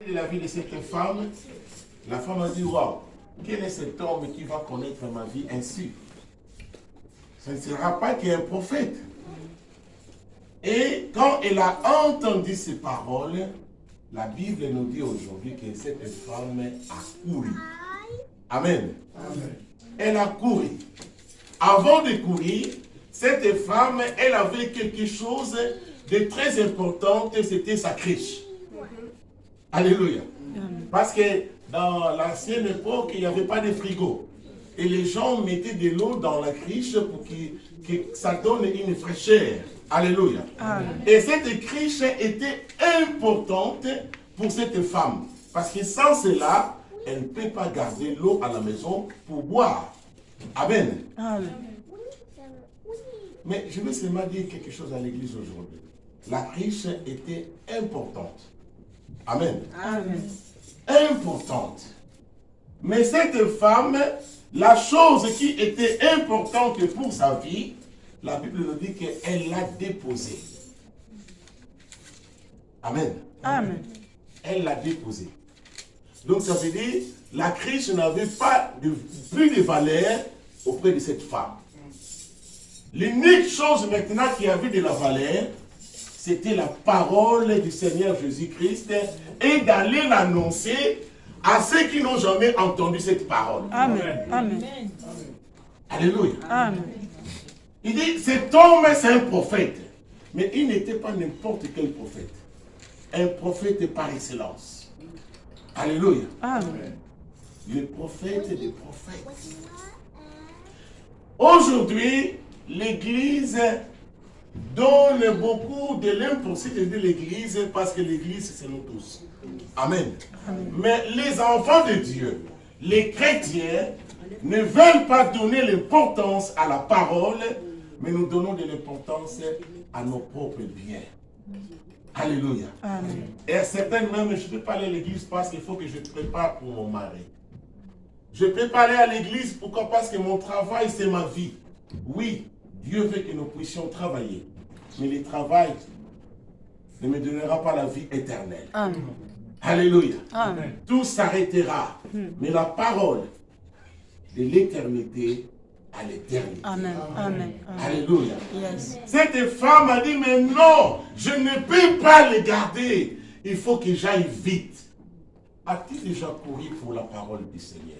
De la vie de cette femme, la femme a dit, waouh, quel est cet homme qui va connaître ma vie ainsi? Ce ne sera pas qu'un prophète. Et quand elle a entendu ces paroles, la Bible nous dit aujourd'hui que cette femme a couru. Amen. Amen. Elle a couru. Avant de courir, cette femme, elle avait quelque chose de très important, c'était sa crèche. Alléluia. Parce que dans l'ancienne époque, il n'y avait pas de frigo. Et les gens mettaient de l'eau dans la criche pour que ça donne une fraîcheur. Alléluia. Amen. Et cette criche était importante pour cette femme. Parce que sans cela, elle ne peut pas garder l'eau à la maison pour boire. Amen. Amen. Mais je veux seulement dire quelque chose à l'église aujourd'hui. La criche était importante. Amen. Amen. Importante. Mais cette femme, la chose qui était importante pour sa vie, la Bible nous dit qu'elle l'a déposée. Amen. Amen. Elle l'a déposée. Donc ça veut dire, la criche n'avait pas plus de valeur auprès de cette femme. L'unique chose maintenant qui avait de la valeur, c'était la parole du Seigneur Jésus-Christ et d'aller l'annoncer à ceux qui n'ont jamais entendu cette parole. Amen. Amen. Alléluia. Amen. Il dit, cet homme, c'est un prophète. Mais il n'était pas n'importe quel prophète. Un prophète par excellence. Alléluia. Amen. Le prophète des prophètes. Aujourd'hui, l'Église donne beaucoup de l'importance de l'Église parce que l'Église, c'est nous tous. Amen. Amen. Mais les enfants de Dieu, les chrétiens, ne veulent pas donner l'importance à la parole, mais nous donnons de l'importance à nos propres biens. Alléluia. Amen. Et certaines même, je ne peux pas aller à l'église parce qu'il faut que je prépare pour mon mari. Je ne peux pas aller à l'église, pourquoi? Parce que mon travail, c'est ma vie. Oui, Dieu veut que nous puissions travailler. Mais le travail ne me donnera pas la vie éternelle. Amen. Alléluia. Amen. Tout s'arrêtera. Mais la parole de l'éternité à l'éternité. Amen. Amen. Alléluia. Yes. Cette femme a dit, mais non, je ne peux pas le garder. Il faut que j'aille vite. As-tu déjà couru pour la parole du Seigneur?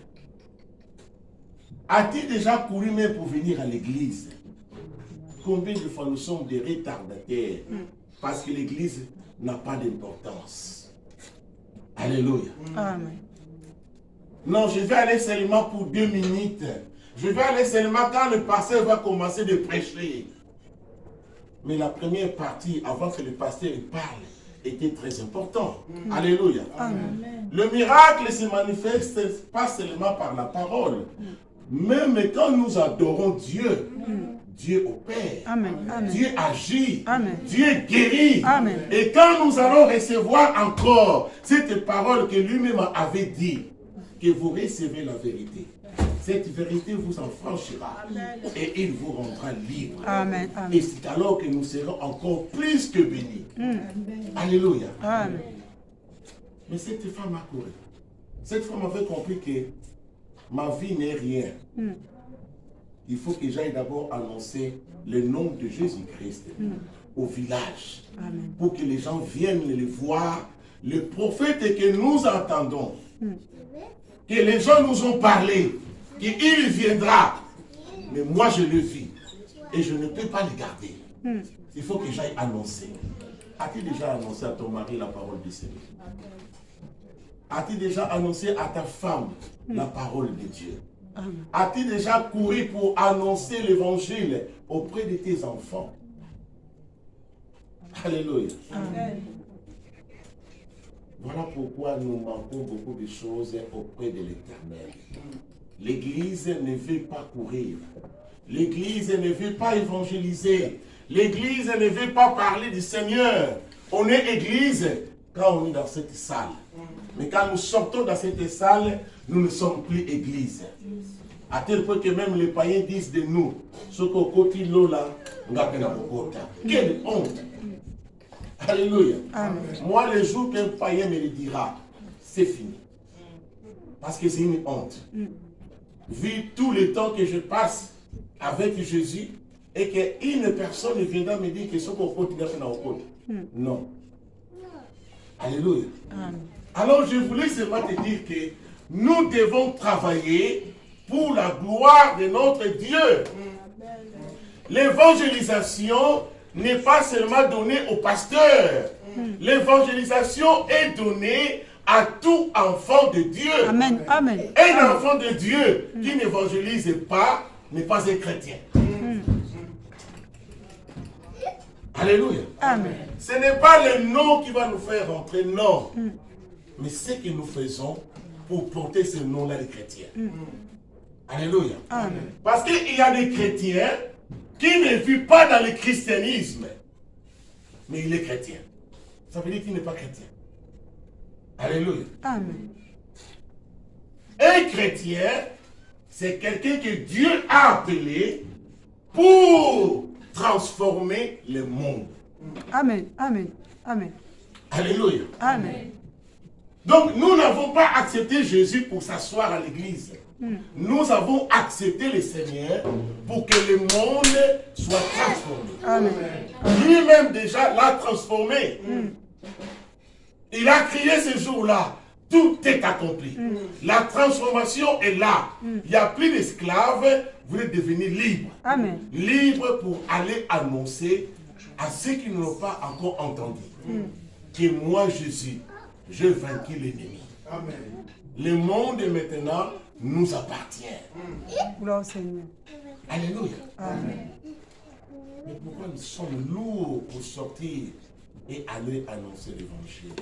As-tu déjà couru même pour venir à l'église? Combien de fois nous sommes des retardataires parce que l'église n'a pas d'importance? Alléluia. Amen. Non, je vais aller seulement pour 2 minutes. Je vais aller seulement quand le pasteur va commencer de prêcher. Mais la première partie, avant que le pasteur parle, était très important. Alléluia. Amen. Le miracle se manifeste pas seulement par la parole. Même quand nous adorons Dieu, Dieu opère. Amen. Amen. Dieu agit. Amen. Dieu guérit. Amen. Et quand nous allons recevoir encore cette parole que lui-même avait dit, que vous recevez la vérité, cette vérité vous en franchira. Amen. Et il vous rendra libre. Amen. Amen. Et c'est alors que nous serons encore plus que bénis. Alléluia. Amen. Mais cette femme a couru. Cette femme avait compris que ma vie n'est rien. Il faut que j'aille d'abord annoncer le nom de Jésus-Christ au village. Amen. Pour que les gens viennent le voir. Le prophète que nous entendons, que les gens nous ont parlé, qu'il viendra. Mais moi je le vis. Et je ne peux pas le garder. Il faut que j'aille annoncer. As-tu déjà annoncé à ton mari la parole du Seigneur? As-tu déjà annoncé à ta femme la parole de Dieu? As-tu déjà couru pour annoncer l'évangile auprès de tes enfants? Alléluia. Amen. Voilà pourquoi nous manquons beaucoup de choses auprès de l'Éternel. L'Église ne veut pas courir. L'Église ne veut pas évangéliser. L'Église ne veut pas parler du Seigneur. On est Église quand on est dans cette salle. Mais quand nous sortons dans cette salle, nous ne sommes plus Église. À tel point que même les païens disent de nous, ce qu'on côté là, quelle honte! Alléluia. Amen. Moi, le jour qu'un païen me le dira, c'est fini. Parce que c'est une honte. Vu tout le temps que je passe avec Jésus et qu'une personne viendra me dire que ce qu'on continue à faire dans le code. Non. Alléluia. Alors je voulais seulement te dire que nous devons travailler pour la gloire de notre Dieu. L'évangélisation n'est pas seulement donnée aux pasteurs. L'évangélisation est donnée à tout enfant de Dieu. Amen. Amen. Un enfant de Dieu qui n'évangélise pas n'est pas un chrétien. Alléluia. Amen. Ce n'est pas le nom qui va nous faire rentrer, non. Mais ce que nous faisons pour porter ce nom-là, les chrétiens. Alléluia. Amen. Parce qu'il y a des chrétiens qui ne vivent pas dans le christianisme, mais il est chrétien. Ça veut dire qu'il n'est pas chrétien. Alléluia. Amen. Un chrétien, c'est quelqu'un que Dieu a appelé pour transformer le monde. Amen. Amen. Amen. Alléluia. Amen. Donc, nous n'avons pas accepté Jésus pour s'asseoir à l'église. Nous avons accepté le Seigneur pour que le monde soit transformé. Amen. Lui-même déjà l'a transformé. Il a crié ce jour-là. Tout est accompli. La transformation est là. Il n'y a plus d'esclaves. Vous êtes devenus libres. Amen. Libres pour aller annoncer à ceux qui ne l'ont pas encore entendu que moi, Jésus, j'ai vaincu l'ennemi. Le monde maintenant nous appartient. Gloire au Seigneur. Alléluia. Amen. Mais pourquoi nous sommes lourds pour sortir et aller annoncer l'évangile?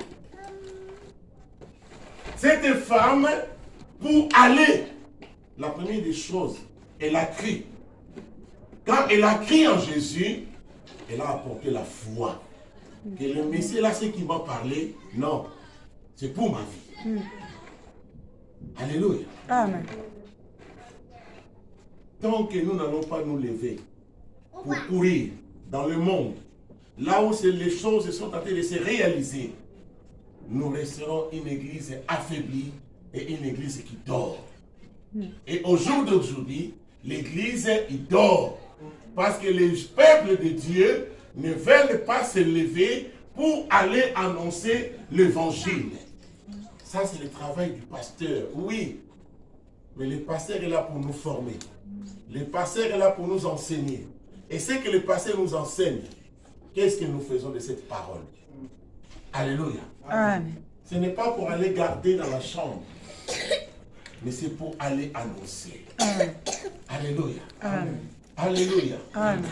Cette femme, pour aller, la première des choses, elle a crié. Quand elle a crié en Jésus, elle a apporté la foi. Que le Messie là, ce qui m'a parlé, non, c'est pour ma vie. Alléluia. Amen. Tant que nous n'allons pas nous lever pour courir dans le monde, là où les choses sont en train de se réaliser, nous resterons une église affaiblie et une église qui dort. Et au jour d'aujourd'hui, l'église il dort. Parce que les peuples de Dieu ne veulent pas se lever pour aller annoncer l'évangile. Ça, c'est le travail du pasteur, oui. Mais le pasteur est là pour nous former. Le pasteur est là pour nous enseigner. Et ce que le pasteur nous enseigne, qu'est-ce que nous faisons de cette parole? Alléluia. Amen. Ce n'est pas pour aller garder dans la chambre, mais c'est pour aller annoncer. Amen. Alléluia. Amen. Alléluia. Amen.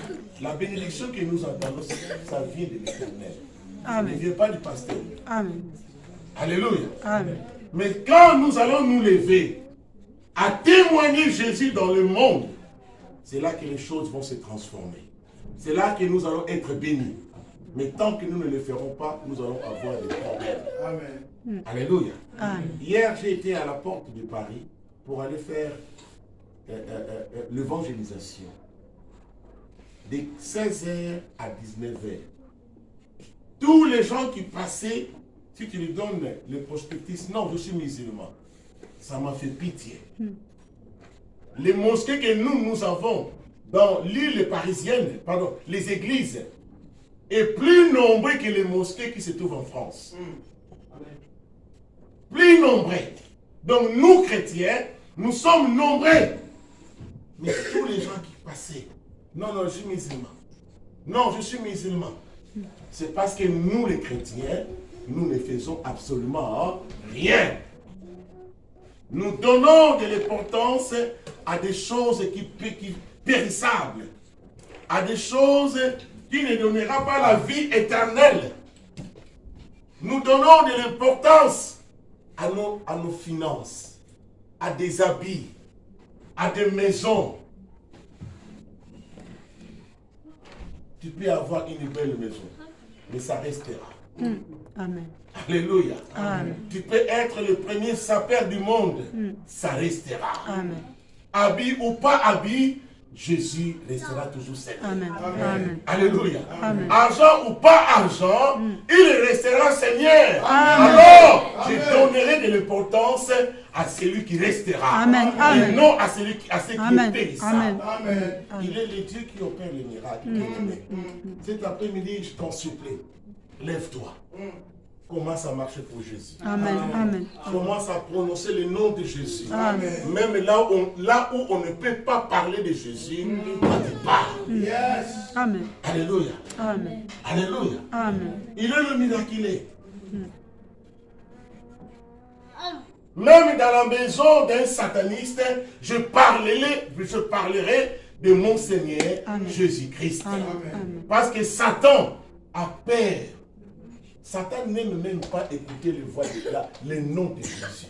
La bénédiction que nous entendons, ça vient de l'Éternel. Ça ne Amen. vient pas du pasteur. Amen. Alléluia. Amen. Mais quand nous allons nous lever à témoigner Jésus dans le monde, c'est là que les choses vont se transformer. C'est là que nous allons être bénis. Mais tant que nous ne le ferons pas, nous allons avoir des problèmes. Amen. Alléluia. Amen. Hier, j'ai été à la porte de Paris pour aller faire l'évangélisation. De 16h à 19h. Tous les gens qui passaient, si tu lui donnes le prospectus, non, je suis musulman. Ça m'a fait pitié. Les mosquées que nous avons dans l'île parisienne, pardon, les églises, est plus nombreux que les mosquées qui se trouvent en France. Plus nombreux. Donc nous, chrétiens, nous sommes nombreux. Mais tous les gens qui passaient, non, non, je suis musulman. Non, je suis musulman. C'est parce que nous, les chrétiens, nous ne faisons absolument rien. Nous donnons de l'importance à des choses qui périssables, à des choses qui ne donneront pas la vie éternelle. Nous donnons de l'importance à nos finances, à des habits, à des maisons. Tu peux avoir une belle maison, mais ça restera. Amen. Alléluia. Amen. Tu peux être le premier sapeur du monde, ça restera. Amen. Habit ou pas habit, Jésus restera toujours Seigneur. Amen. Amen. Alléluia. Amen. Argent ou pas argent, il restera Seigneur. Amen. Alors, je donnerai de l'importance à celui qui restera. Amen. Et Amen. non à celui qui Amen. est périssable. Amen. Amen. Il est le Dieu qui opère les miracles. Bien-aimé. Cet après-midi, je t'en supplie, lève-toi. Commence à marcher pour Jésus. Amen. Amen. Commence à prononcer le nom de Jésus. Amen. Même là où on ne peut pas parler de Jésus, toi tu parles. Yes. Amen. Alléluia. Amen. Alléluia. Amen. Il est le miraculé. Même dans la maison d'un sataniste, je parlerai de mon Seigneur Jésus-Christ. Parce que Satan a peur. Satan n'aime même pas écouter les voix le nom de Jésus.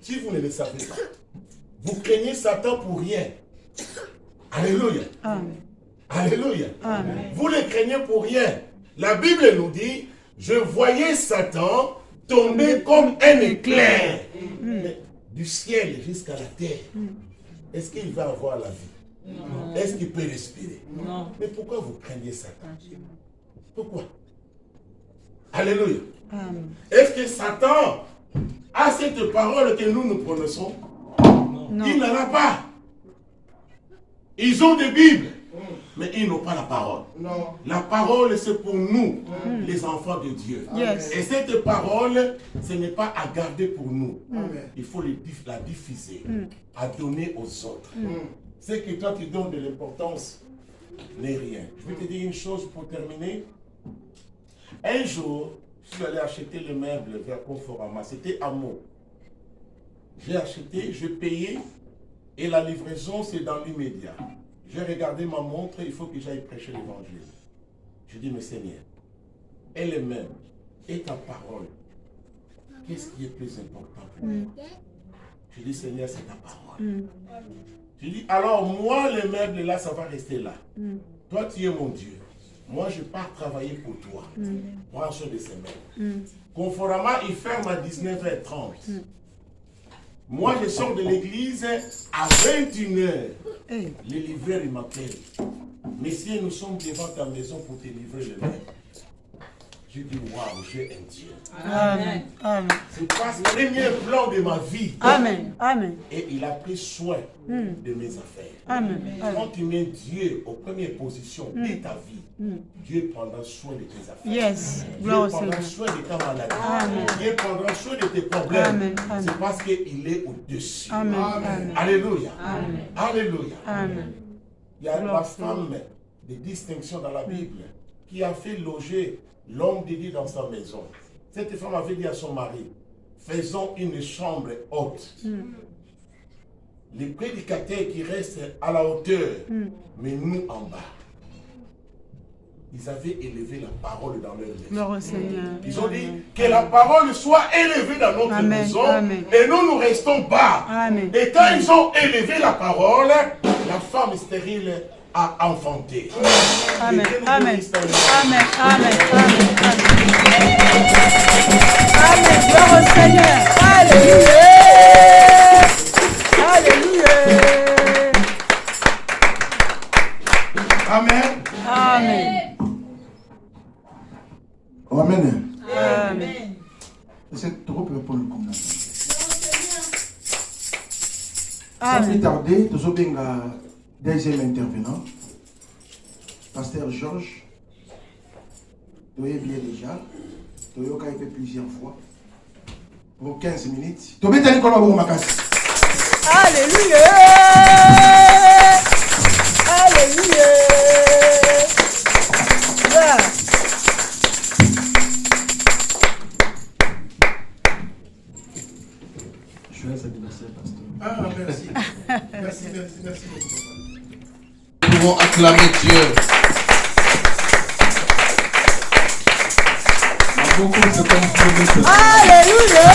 Si vous ne le savez pas, vous craignez Satan pour rien. Alléluia. Amen. Alléluia. Amen. Vous le craignez pour rien. La Bible nous dit, je voyais Satan tomber comme un éclair. Mais du ciel jusqu'à la terre. Est-ce qu'il va avoir la vie? Est-ce qu'il peut respirer? Non. Mais pourquoi vous craignez Satan? Pourquoi? Alléluia. Amen. Est-ce que Satan a cette parole que nous prononçons? Non. Il n'en a pas. Ils ont des Bibles, mais ils n'ont pas la parole. Non. La parole, c'est pour nous, les enfants de Dieu. Yes. Et cette parole, ce n'est pas à garder pour nous. Amen. Il faut la diffuser, à donner aux autres. C'est que toi, tu donnes de l'importance, n'est rien. Je vais te dire une chose pour terminer. Un jour, je suis allé acheter les meubles vers Conforama. C'était à Meaux. J'ai acheté, je payais, et la livraison, c'est dans l'immédiat. J'ai regardé ma montre, il faut que j'aille prêcher l'évangile. Je dis, mais Seigneur, elle est même, et ta parole, qu'est-ce qui est plus important pour moi? Je dis, Seigneur, c'est ta parole. Je dis, alors moi, les meubles là, ça va rester là. Toi, tu es mon Dieu. Moi, je pars travailler pour toi. Prends soin de ces meubles. Conforama, il ferme à 19h30. Moi, je sors de l'église à 21h. Hey. Le livreur, il m'appelle. Messieurs, nous sommes devant ta maison pour te livrer le meuble. Je dis, waouh, j'ai un Dieu. Amen. Amen. C'est pas le premier plan de ma vie. Amen. Amen. Et il a pris soin de mes affaires. Amen. Quand tu mets Dieu aux premières positions de ta vie, Dieu prendra soin de tes affaires. Yes. Dieu Gloire au prendra Seigneur. soin de ta maladie. Amen. Dieu prendra soin de tes problèmes. Amen. Amen. C'est parce qu'il est au-dessus. Amen. Amen. Alléluia. Amen. Alléluia. Amen. Il y a Gloire la au Seigneur. femme de distinction dans la Bible qui a fait loger l'homme de Dieu dans sa maison. Cette femme avait dit à son mari, faisons une chambre haute. Les prédicateurs qui restent à la hauteur, mais nous en bas. Ils avaient élevé la parole dans leur maison. Gloire au Seigneur. Ils ont dit que la parole soit élevée dans notre Amen, maison amen. et nous restons bas. Amen. Et quand ils ont élevé la parole, la femme stérile a enfanté. Amen. Et Dieu nous Amen. bénisse dans le nom. Amen. Amen. Amen. Amen. Gloire au Seigneur. Alléluia. Alléluia. Amen. Amen. Amen. Amen. C'est trop peu pour le combat. Sans plus Amen. tarder, nous avons un deuxième intervenant, Pasteur Georges. Tu es bien déjà. Tu as fait plusieurs fois. Pour 15 minutes. Tu es bien comme un macas. Alléluia. Alléluia. Yeah. Joyeux anniversaire, Pasteur. Ah, merci. Merci beaucoup. Nous pouvons acclamer Dieu. Beaucoup se comprennent. Alléluia.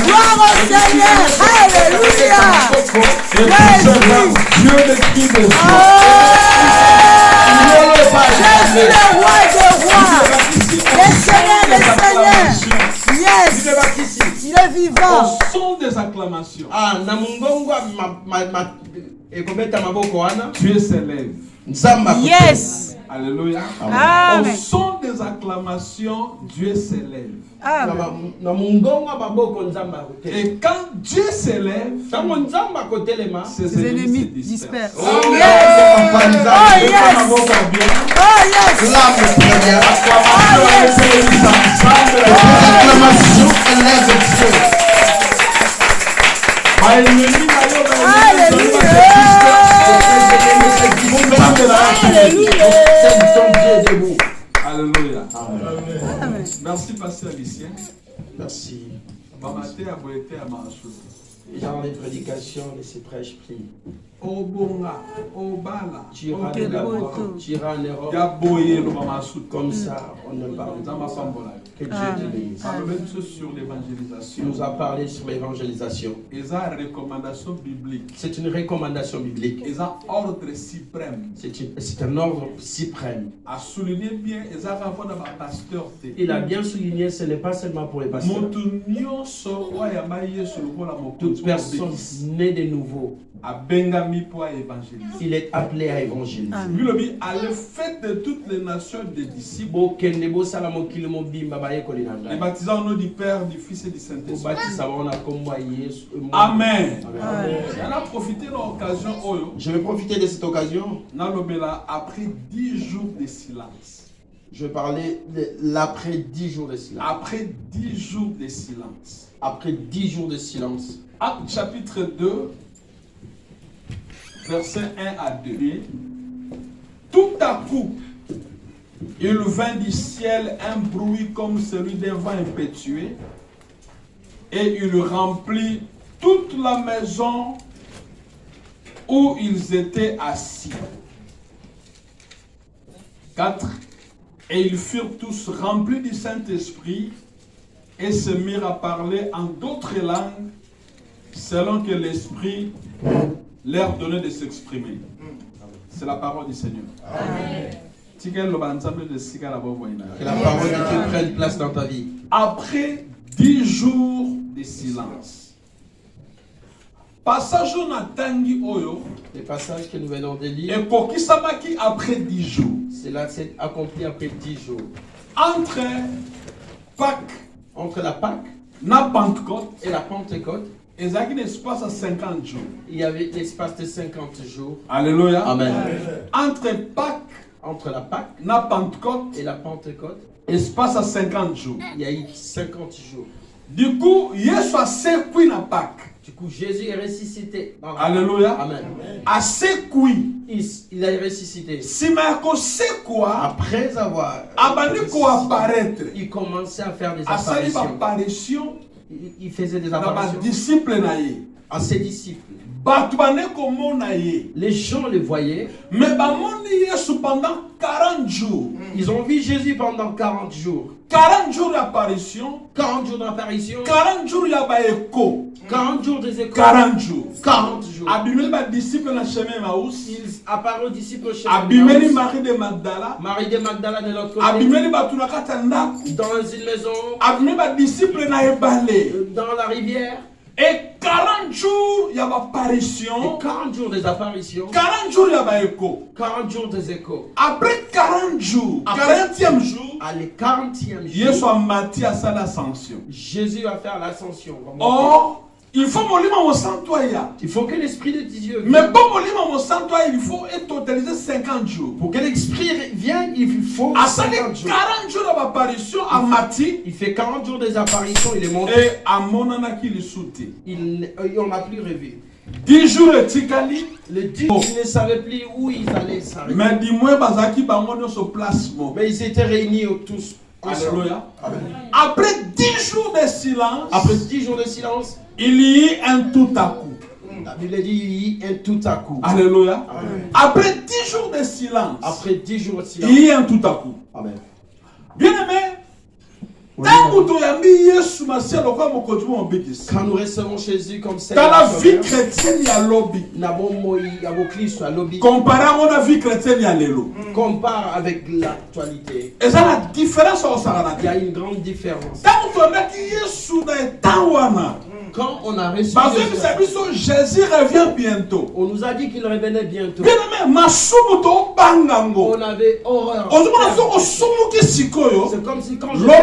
Gloire au Seigneur. Alléluia. Dieu l'esprit de Dieu. Jésus le roi des rois. Le Seigneur des seigneurs. Yes. Il est vivant. Au son des acclamations, Ah, na mungongo ekometa maboko wana. Dieu s'élève. Yes. Alléluia. Au Amen. son des acclamations, Dieu s'élève. Amen. Et quand Dieu s'élève, ses ennemis se dispersent. Oh yes. Oh yes. Oh yes. L'acclamation élève Dieu. Alléluia. Amen. Merci, Pasteur Lucien. Merci. Bamate a boité à Mansour. Dans les prédications de ces prêches prient. Obonga, Obala, Tu iras de l'avant, tu iras en Europe. Yaboye le Mansour. Comme ça, on ne parle pas. Que Dieu te bénisse. Parlons sur l'évangélisation. Tu nous as parlé sur l'évangélisation. Et ça, recommandation biblique. C'est une recommandation biblique. Et ça, ordre suprême. C'est un ordre suprême. A souligné bien, et ça, rapport à ma pasteur. Il a bien souligné, ce n'est pas seulement pour les pasteurs. Toute personne née de nouveau, il est appelé à évangéliser. À le fait de toutes les nations des disciples, les baptisants au nom du Père, du Fils et du Saint-Esprit. Amen. Je vais profiter de cette occasion. Après 10 jours de silence. Je vais parler de l'après 10 jours de silence. Après 10 jours de silence. Après 10 jours de silence. Acte chapitre 2, versets 1 à 2. Tout à coup, il vint du ciel un bruit comme celui d'un vent impétueux, et il remplit toute la maison où ils étaient assis. 4. Et ils furent tous remplis du Saint-Esprit et se mirent à parler en d'autres langues selon que l'Esprit leur donnait de s'exprimer. C'est la parole du Seigneur. Amen. Que la parole de Dieu prenne place dans ta vie. Après 10 jours de silence. Passage on a tangi oyo. Les passages que nous venons de lire. Et pour qui ça qui après 10 jours. Cela s'est accompli après 10 jours. Entre Pâques. Entre la Pâque. La Pentecôte. Et la Pentecôte. Il y a un espace à 50 jours. Il y avait l'espace de 50 jours. Alléluia. Amen. Entre Pâques. Entre la Pâque. La Pentecôte. Et la Pentecôte. Espace à 50 jours. Il y a eu 50 jours. Du coup, Jésus a sécuit la Pâque. Du coup, Jésus est ressuscité. Alléluia. Amen. A sécuit. Il a ressuscité. Si Marco sait quoi, après avoir apparaître, il commençait à faire des apparitions. Il faisait des apparitions à ses disciples. Les gens le voyaient. Mais pendant 40 jours. Ils ont vu Jésus pendant 40 jours. 40 jours d'apparition. 40 jours d'apparition. 40 jours d'écho. 40 jours des échos. 40 jours. 40 jours. Abimeli les disciples dans le chemin Maús. Ils apparurent aux disciples au chemin Abimeli Marie de Magdala. Marie de Magdala de l'autre côté. Abimeli Batunakatanda. Dans une maison. Abimeli les disciples dans Ebale. Dans la rivière. Et 40 jours, il y a apparition. 40 jours des apparitions. 40 jours, il y a écho. 40 jours des échos. Après 40 jours, 40e jour, à le 40e jour, Jésus a mati à l'ascension. Jésus va faire l'ascension. Or, il faut mon sanctuaire. Il faut que l'Esprit de Dieu vienne. Mais pour mon sanctuaire, il faut totaliser 50 jours. Pour que l'Esprit vienne, il faut 50 jours. 40 jours d'apparition à Mati. Il fait 40 jours des apparitions, il est monté. Et à Monana qui le soutient. On n'a plus rêvé. 10 jours de Tikali. Les 10 ils ne savaient plus où ils allaient s'arrêter. Mais dis-moi, Bazaki Bangono se place. Mais ils étaient réunis tous. Alléluia. Après 10 jours de silence. Après 10 jours de silence. Il y a un tout à coup. La Bible dit il y a un tout à coup. Alléluia. Après 10 jours de silence. Après 10 jours de silence. Il y a un tout à coup. Amen. Bien aimé, Quand nous recevons Jésus comme Dans Seigneur, la vie chrétienne, il y a lobby. Comparé à la vie chrétienne, il y a l'élo. compare avec l'actualité. Et ça, la différence, Il y a une grande différence. Quand on a reçu Jésus revient bientôt. on nous a dit qu'il revenait bientôt. Bien aimé, On avait horreur. c'est C'est comme si quand je moi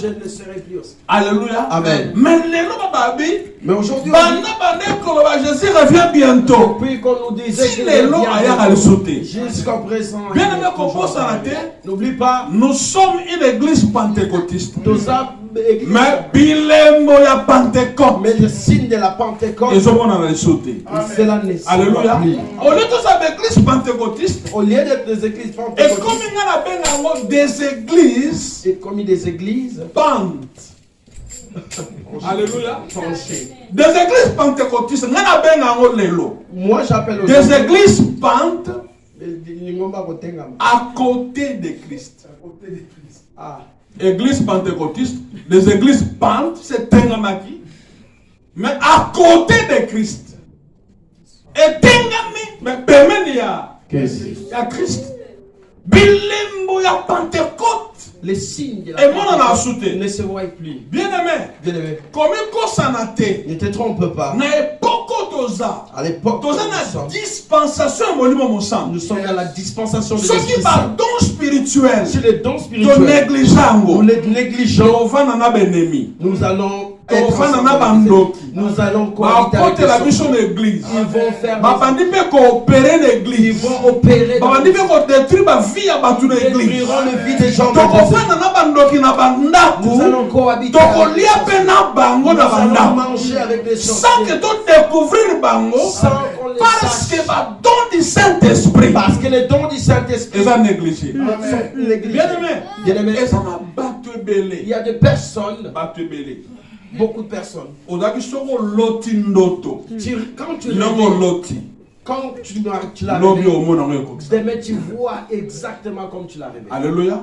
je ne serais plus aussi. Alléluia. Amen. Mais aujourd'hui, Jésus revient bientôt. depuis qu'on nous disait Si qu'il les lots ailleurs à le sauter. jusqu'à présent, Bien aimé, qu'on pense à la terre. n'oublie pas, Nous sommes une église pentecôtiste. mais Mais bilembo ya Pentecôte. le signe de la Pentecôte, Et je m'en allais sauter. c'est la naissance. Alléluia. Au lieu de ça, l'église pentecôtiste. Au lieu d'être des églises Et pentecôtistes, comme il y a des églises c'est comme des églises pentes. Alléluia. penchées. Des églises pentecôtistes, il y a des Moi, j'appelle des églises pentes à à côté de Christ. Ah, Église pentecôtiste, des églises pentes, c'est Tengamaki, mais à côté de Christ. Et Tengami, mais permet il y a Christ. Bilembo ya Pentecôte. les signes de Et moi, on a Pentecôte sauté. ne se voient plus. Bien aimé, Bien-aimé, comme il sanate, ne te trompe pas. na époque toza, À l'époque, toza nous na sommes- dispensation molimo mosango. nous sommes dans la dispensation de Ce qui l'Esprit va Saint. don spirituel, Sur les dons to spirituels, négligeango, nous les négligeons. tovana na benemi, Nous allons être tovana na ensemble. bandoki, Nous allons cohabiter avec bakote la les biso autres. na église, Ils vont faire babandi mpe koopere na ils église, vont opérer dans babandi mpe kodétruire bavie ya bato na église, détruiront le vie des gens de Dieu. tokofanda na bandoki na Nous bandako, allons cohabiter avec les tokolia mpe sorciers. na bango Nous na allons bandako, manger avec les sans sorciers. que to découvrir bango, Sans qu'on les parce que sache. ba don du Saint-Esprit Parce que les dons du Saint-Esprit eza négligé. sont négligés. Bien aimé, Bien-aimé, eza na bato il ebele, y a des personnes, bato ebele. beaucoup de personnes. Ozaki soko loti ndoto, Quand tu longo réveilles, loti, quand tu l'as lobi réveillé, omona ngo ekokisa. demain tu vois exactement comme tu l'as réveillé. Alléluia.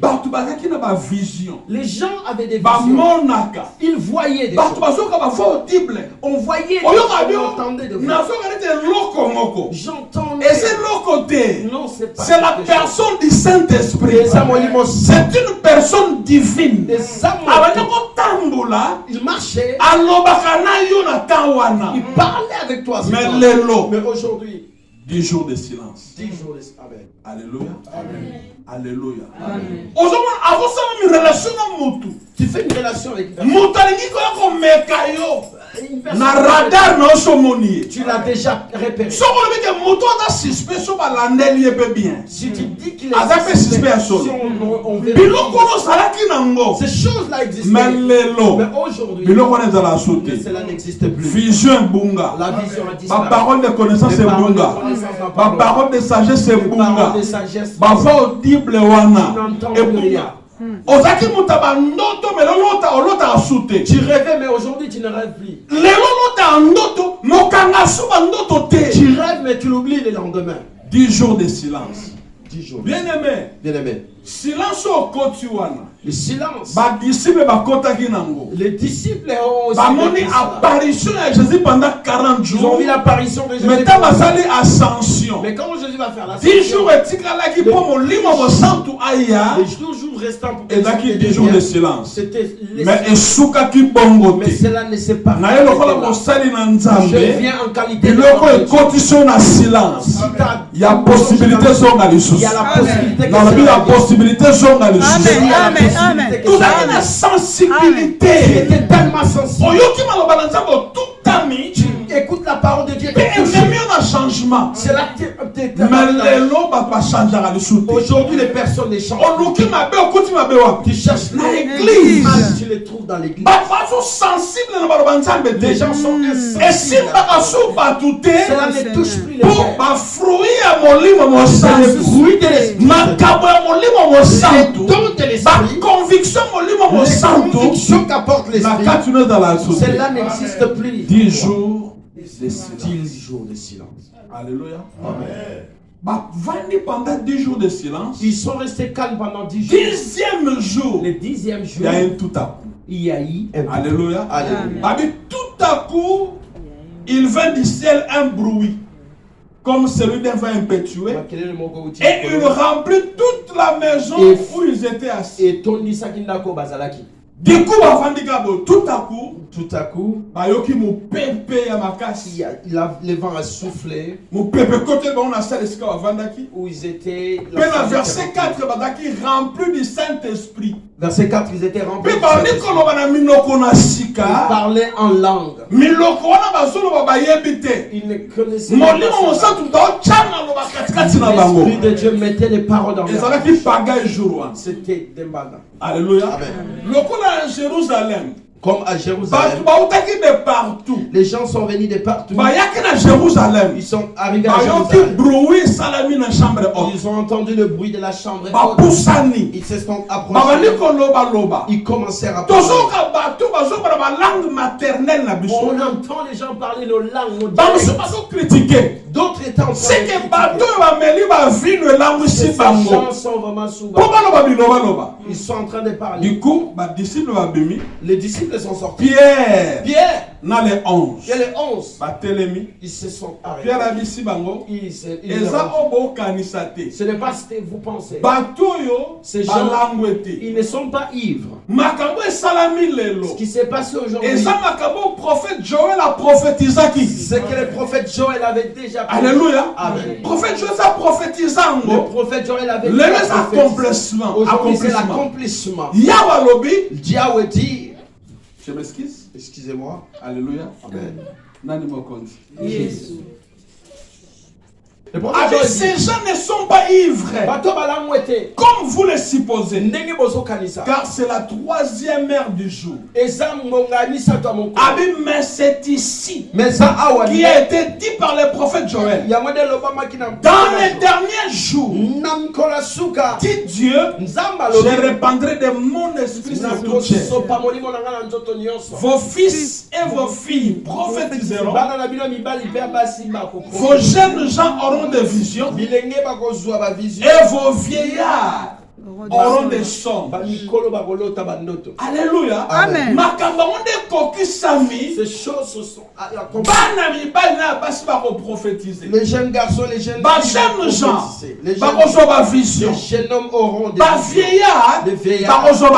Bato bazaki na ba vision, Les gens avaient des ba visions. monaka, Ils voyaient des bato choses. bazoka ba voix audible. On voyait des Oyoka choses, bio, on entendait des voix. nazoka nete loko moko. J'entends. Et c'est loko te. Non, c'est pas. C'est la quelque chose. personne du Saint-Esprit. Les âmes C'est une personne divine. Les âmes, Abandi kotambola, ils marchaient, alobaka na yo na temps wana. ils parlaient avec toi. c'est Mais toi. lelo, Mais aujourd'hui, 10 jours de silence. 10 jours de Amen. Alléluia. Alléluia. Ozomona avosala mi relation na mutu. Tu fais une relation avec une personne. Mutu alingi koya komeka yo Une personne, na radar na osomoni ye. tu l'as déjà repéré. Soko lobi ke mutu aza suspect so balandeli ye mpe bien. Si tu dis qu'il est Aza mpe suspect ya solo. si on vérifie, Biloko oyo ozalaki nango. ces choses-là existaient. Mais lelo, Mais aujourd'hui, biloko wana ezala sote. cela n'existe plus. Vision ebunga. La vision a Ba disparu. parole de connaissance Les paroles de ebunga. connaissance n'en Ba parlent pas. parole de sagesse Les ebunga. paroles de sagesse. Ba voix audible wana Tu n'entends plus ebunga. rien. Ozaki muta bandoto mais olota asute. Tu rêvais, mais aujourd'hui tu ne rêves plus. Lelo lota ndoto mokanga su bandoto te. Tu rêves, mais tu l'oublies le lendemain. 10 jours de silence. 10 jours. Bien aimé, Bien aimé. silence okoti wana. Le silence. Ba disciple bakotaki nango. Les disciples ont aussi Bamoni vécu cela. apparition ya Jésus pendant 40 Ils ont jours. vu l'apparition de Jésus. Mais tant basali ascension. Mais quand Jésus va faire la 10 jours etikalaki po molimo mosantu aya. les jours restants pour Ezaki 10 jours de silence. c'était Mais esukaki bongo mais te. cela ne s'est pas Na ye lokola mosali na je Nzambe. viens en qualité de Biloko homme de Dieu. ekoti so na silence. Si t'as- Il y a possibilité zonga il lisusu. y a la possibilité que Dans la Bible, il y a possibilité zonga lisusu. Amen, amen, amen. Tozali na sensibilité. tu es tellement sensible. Oyoki maloba na Nzambe otutami. Tu écoutes la parole de Dieu et Mpe t'es touché. ememi yo na changement. C'est là que Mais lelo bato bachangeaka lisusu te. aujourd'hui les personnes ne changent. Oluki mabe okoti mabe wapi. Tu cherches Na l'église. église. Tu les trouves dans l'église. Bato bazo sensible na baloba Nzambe te. Les gens sont insensibles. Esimbaka su bato te. Cela ne touche plus les Po cœurs. bafruit ya molimo C'est le mosantu. fruit de l'esprit. Makambo ya molimo Les mosantu. dons de l'esprit. Baconviction molimo Les mosantu. convictions qu'apporte Na l'esprit. kati no ezala sote. Cela n'existe plus. 10 jours de silence. 10 jours de silence. Alléluia. Bavandi pendant 10 jours de silence. Ils sont restés calmes pendant 10 jours. 10e jour, Le 10e il jour, y a un tout à coup. il y a eu un Alléluia. Alléluia. Babi, tout à coup, il vint du ciel un bruit, comme celui d'un vent impétueux, et il remplit toute la maison où ils étaient assis. Et Tony Sakindako Bazalaki. Du coup, Bavandi Gabo, tout à coup, Bayoki mon pépé à ma casse. Le vent a soufflé Mon pépé côté, on a ça les scars Bavandaki. où ils étaient. Mais le verset 4, Badaki rempli du Saint-Esprit. Verset 4, ils étaient remplis. Puis Bavandi Kolobana Minoko na Ils Sika. parlaient en langue. Miloko wana bazolo babayebite. Ils ne connaissaient Molimo pas. mosatu do chana lo bakatikati na bango. L'Esprit de Dieu mettait les paroles dans leur Ezalaki bouche. pagaille jour wana. C'était des bagas. Alléluia. Amen. Lokola à Jérusalem. Comme à Batu Jérusalem. bautaki de partout. Les gens sont venus de partout. Bayaki na Jérusalem. Ils sont arrivés à Bayoki Jérusalem. bruit salami na chambre haute. Ils ont entendu le bruit de la chambre haute. Bapusani. Ils se sont Babani approchés. koloba loba. Ils commencèrent à parler. Tozoka batu bazobala ba langue maternelle na biso. On entend les gens parler nos langues, nos Bamusu dialectes. bazo critiquer. D'autres étaient en train de C'est que critiquer. bato bameli ba vino langue si Ces bango. gens sont vraiment sous. Po baloba binoba loba. Ils sont en train de parler. Du coup, ba disciple babimi. Les disciples sont sortis. Pierre na les 11. Et les 11, Ba telemi. ils se sont arrêtés. Pierre a bisi bango. Ils Eza obo kanisate. Ce n'est pas ce que vous pensez. Bato yo Ces ba gens, langue te. ils ne sont pas ivres. Makambo salami lelo. Ce qui s'est passé aujourd'hui, Eza makambo prophète Joël a prophétisaki. c'est que le prophète Joël avait déjà prédit. Alléluia. Amen. Prophète Joël a prophétisé. Le prophète Joël avait Le déjà prophétisé. accomplissement. Aujourd'hui, c'est Accomplissement. l'accomplissement. Yahweh lobi. Dieu dit, Je m'excuse. excusez-moi, Alléluia. Amen. Nani mo konti. Yesu. Le prophète Avec Joël ces dit, gens ne sont pas ivres, Bato balamwete, comme vous le supposez, ndenge bozokanisa. car c'est la 3e heure du jour. Eza ngonga misato ya mokolo. Abi, mais c'est ici Mais ça awa qui a été dit par le prophète Joël. yango nde lobamaki na Dans les derniers jours, na mikolo ya suka dit Dieu, nzambe je alobi répandrai de mon esprit sur toute chair. nakosopa molimo na ngai na nzoto nyonso. Vos fils et vos filles prophétiseront. Bana na bino mibali mpe basi Vos jeunes gens auront des visions. bilenge bakozwa bavision Et vos vieillards auront des songes. bamikolo bakolota bandoto. Alléluia. Amen. Makambo nde kokisami. Ces choses se sont accomplies. Bana mibali na basi prophétiser. Les jeunes garçons, les jeunes Ba filles jeunes vont gens prophétiser. Les bakozwa ba vision. jeunes hommes auront des Ba visions. vieillards Les vieillards. bakozwa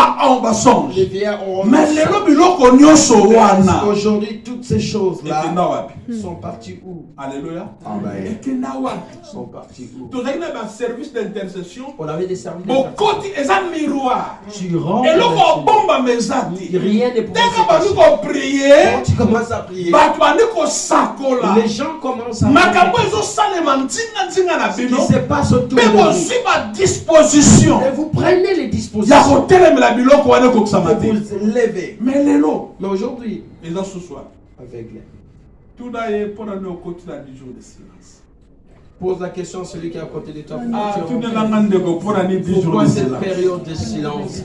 ba songe. Les vieillards auront Mais des lelo songes. biloko nyonso wana Aujourd'hui, toutes ces choses-là ekenda wapi? sont parties où? Alléluia. Amen. Ekenda wapi? Sont parties où? Tozali na ba service d'intercession. On avait des services. Bokoti eza miroir. Tu rentres. Eloko bomba mezati. Rien ne pouvait Teka se bandi passer. ko prier. Quand tu commences à prier, Bato bandi kosakola. les gens commencent à Makambo prier. ezosalema ntinga na Ce qui bino. se passe autour Mpe de vous. bozwi ba disposition Et vous prenez les ya dispositions kotelemela biloko wana pour ekokisama te. vous lever. Mais lelo Mais aujourd'hui, eza susu wana. aveugle. Tuna ye mpona nde okoti na 10 jours de silence. Pose la question à celui qui est à côté de toi. Ah, tunelanga ndeko mpona ni 10 jours Pourquoi de cette silence. période de silence?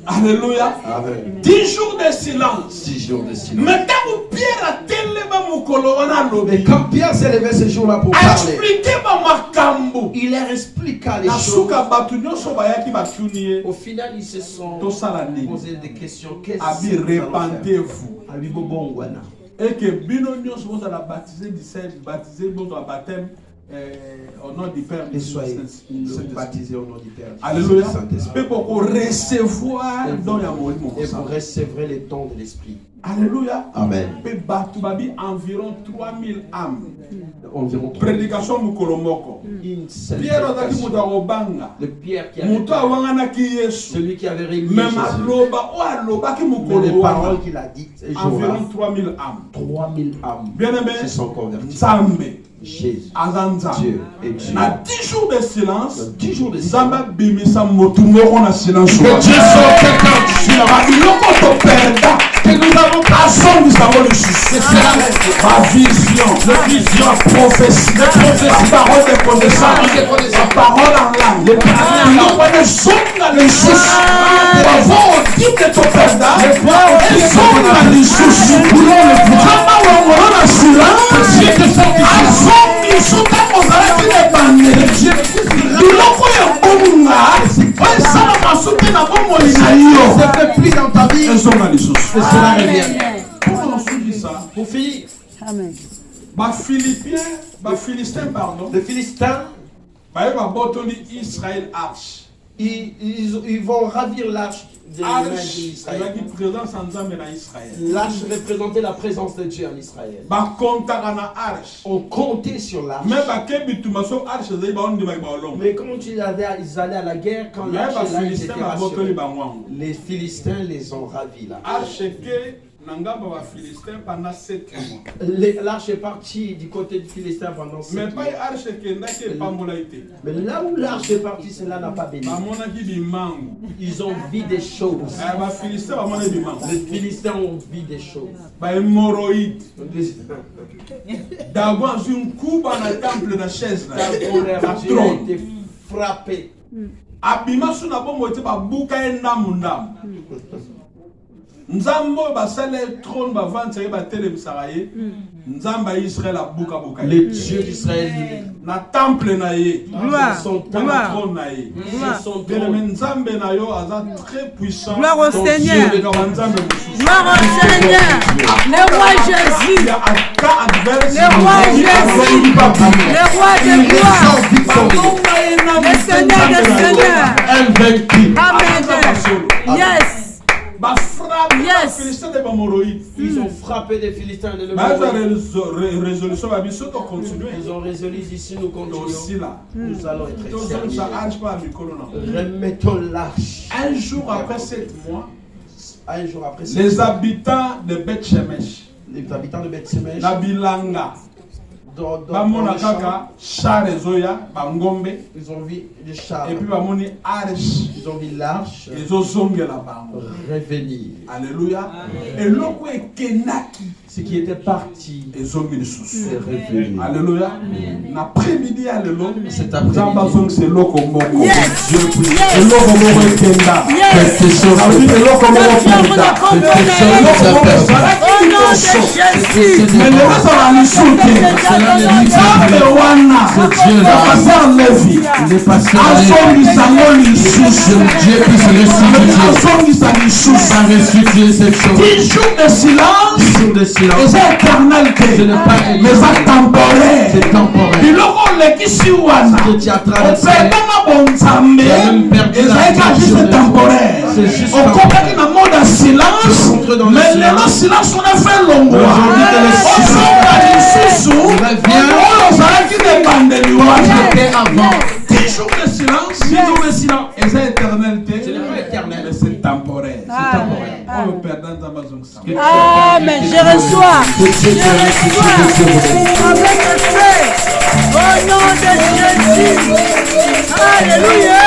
Alléluia. Amen. 10 jours de silence. 10 jours de silence. Mais ntango Pierre atelema mokolo wana alobi, Et quand Pierre s'est levé ce jour-là pour parler, explique ba makambo. il leur expliqua les Na choses. suka bato nyonso bayaki batuni ye. Au final, ils se sont Tosala nini? posé des questions. Qu'est-ce Abi que nous allons faire? répandez-vous. Abi bobongwana. Et que bino nyonso bozala baptisé du Saint, baptisé votre baptême au nom du Père Et du soyez Saint-Esprit. baptisés au nom du Père. Alléluia. Du Saint-Esprit. Pe pour recevoir don ya molimo Et vous kosala. recevrez les dons de l'Esprit. Alléluia. Amen. Pe bato babi environ 3000 âmes. Environ 3. Prédication mokolo moko. Une seule Pierre azaki prédication. moto akobanga. Le Pierre qui avait Moto awanganaki Yesu. celui qui avait réuni Même Jésus. aloba o alobaki Mais mokolo les wana. paroles qu'il a dites ce jour-là, Environ 3000 âmes. 3000 âmes Bien-aimé, se sont converties. Nzambe Jésus, azanza. Dieu et Dieu. Na 10 jours de silence, Dans 10 jours de Nzambe silence, abimisa motu moko na silence. Que Dieu soit quelqu'un sur la babiloko toperda que nous avons azongisa ngo lisusu. Ma vision, ma prophétie, ma parole de connaissance, ma parole en langue. Biloko ezonga lisusu. Avant otite toperda ezonga lisusu. Kama wangola na silence azongi soka kozalaki na ebandeli. se fait plus dans ta vie, et cela revient. Pour finir, Amen. les Philistins, pardon, Les Philistins, Israël arche. ils vont ravir l'arche de l'Israël. L'arche représentait la présence de Dieu en Israël. On comptait sur l'arche. Mais quand ils allaient à la guerre, quand l'arche était rassurée, les Philistins les ont ravis là. L'arche est partie du côté du Philistin pendant 7 mois. Mais là où l'arche est partie, cela n'a pas béni. Ils ont vu des choses. Les Philistins ont vu des choses. Dagon a été frappé. Le Dieu d'Israël na temple na ye, son trône na ye. Très puissant. Gloire au Seigneur. Gloire au Seigneur. Le roi Jésus. Le roi Jésus. Le roi de gloire. Le Seigneur des Seigneurs. Amen. Yes. Yes. Ils ont frappé des Philistins de Ils ont résolu d'ici nous continuons. Nous allons être exterminés. Remettons l'arche. Un jour après 7 mois, les habitants de Beth Shemesh, la Bilanga, ils ont vu des chars. Et puis ils ont vu l'arche revenir. Alléluia. Et l'eau est kenaki. Ce qui était parti est revenu. Alléluia. L'après-midi, alléluia. Cet après-midi. C'est l'eau comme Yes. Dieu puisse. C'est l'eau comme Kenda. Quelque chose. C'est l'eau comme Kenda. Au nom de Jésus. Mais le reste, on a mis sous le pied. C'est éternel, mais c'est temporaire. c'est temporaire. Il Tu as traversé. c'est temporaire. C'est juste On comprend qu'il y a un mode de silence, mais le silence on a fait longtemps. Aujourd'hui que le silence, et c'est éternalité. Ce n'est pas éternel. Mais c'est temporaire. Ah. On le perd dans ta maison. Amen. Je reçois. Je reçois. Avec le feu. Au nom de Jésus. Alléluia.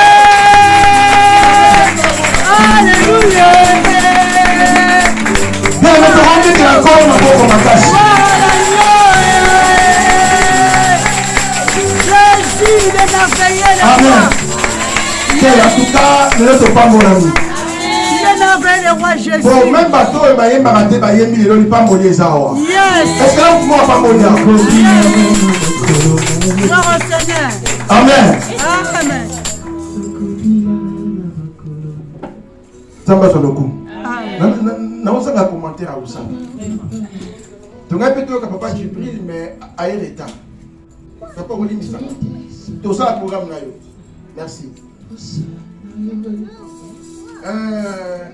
Alléluia. Jésus, il est merveilleux. Amen. En tout cas, ne laisse pas mon ami. Il est merveilleux, le roi Jésus. Bon, même bateau, il m'a raté, il m'a pas mon Yes. Est-ce que là, vous ne pas mon Gloire au Seigneur. Amen. Amen. Ça va sur le coup. Amen. Nous avons un commentaire à vous. Donc, un peu de papa Jibril, mais à l'état. Papa Olimisa. Tout ça, le programme. Merci.